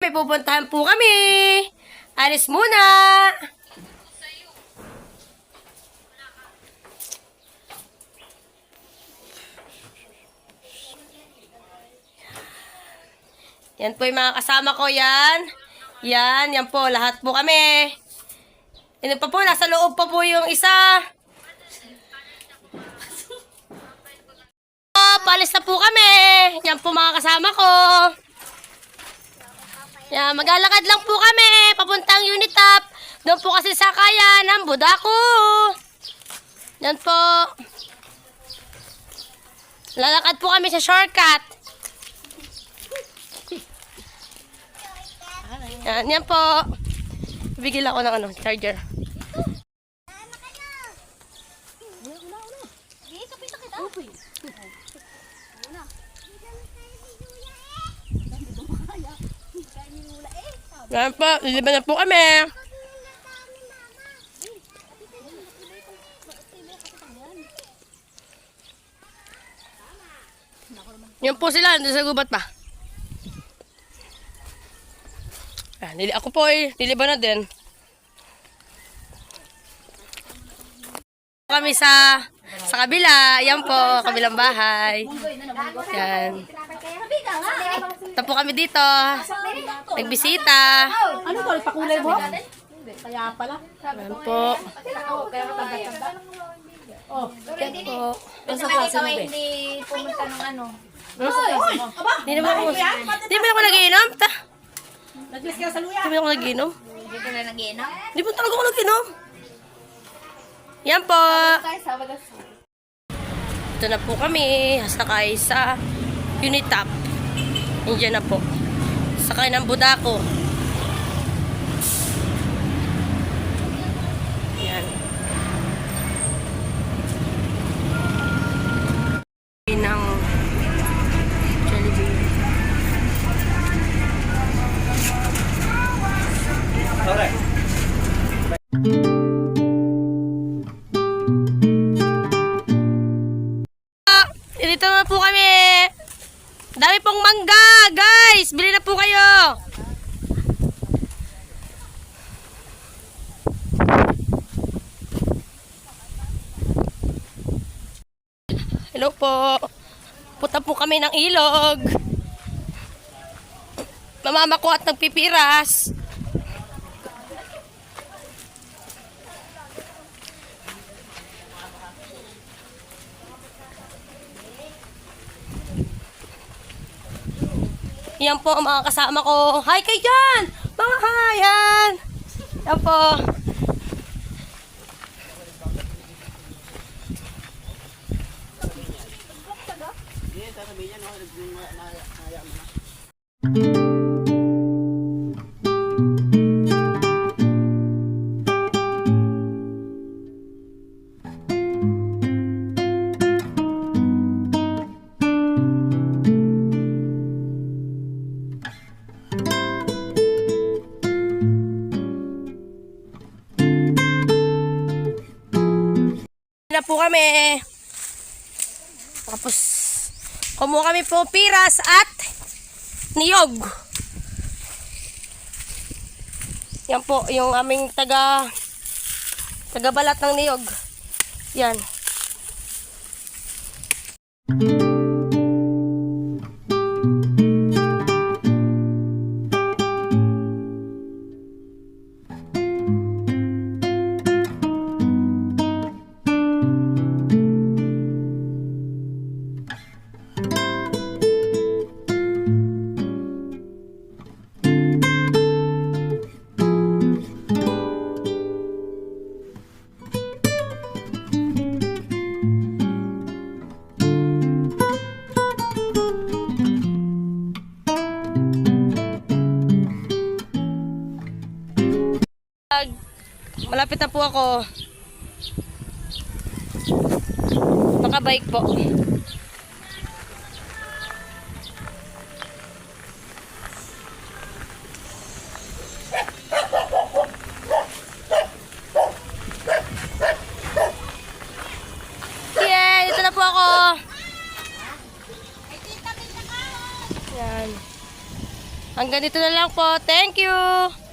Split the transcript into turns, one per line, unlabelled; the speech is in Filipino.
may pupuntahan po kami. Alis muna. Yan po yung mga kasama ko, yan. Yan po, lahat po kami. Ano pa po, nasa loob pa po yung isa. Paalis na po kami. Yan po mga kasama ko. Yan, maglalakad lang po kami. Papuntang Unitap. Doon po kasi sakayan ng Budako. Yan po. Lalakad po kami sa shortcut. Yan po. Bigil ako ng charger. Yan po, liliban na po kami. Yan po sila, nandun sa gubat pa. Ako po liliban na din. Kami sa kabila. Yan po, kabilang bahay. Yan. Ito po kami dito. Nagbisita.
Ano to? Pakulay mo? Kaya pala.
Yan po.
Oh,
Yan po.
sa klase mo, be?
Hindi pumunta ng ano.
Hindi naman ako nagiinom.
Nag-list ka sa luya.
Hindi naman ako nagiinom.
Hindi ka na nag-iinom.
Hindi po talaga ako nagiinom. Yan po. Ito na po kami. Sakay sa Unitap. Nandiyan na po. Sakay ng Budako. Yan. Ng Jollibee. Dito na po kami. Dami pong mangga, guys. Bili na po kayo. Hello po. Punta po kami ng ilog. Mamama ko at nagpipiras. Yan po ang mga kasama ko. Hi kayo dyan! Mga hi! Yan! Yan po. Na po kami. Tapos kumuha kami po peras at niyog. Yan po yung aming taga-balat ng niyog. Yan. Malapit na po ako. Nakabike po. Yeah, dito na po ako. Yan. Hanggang dito na lang po. Thank you!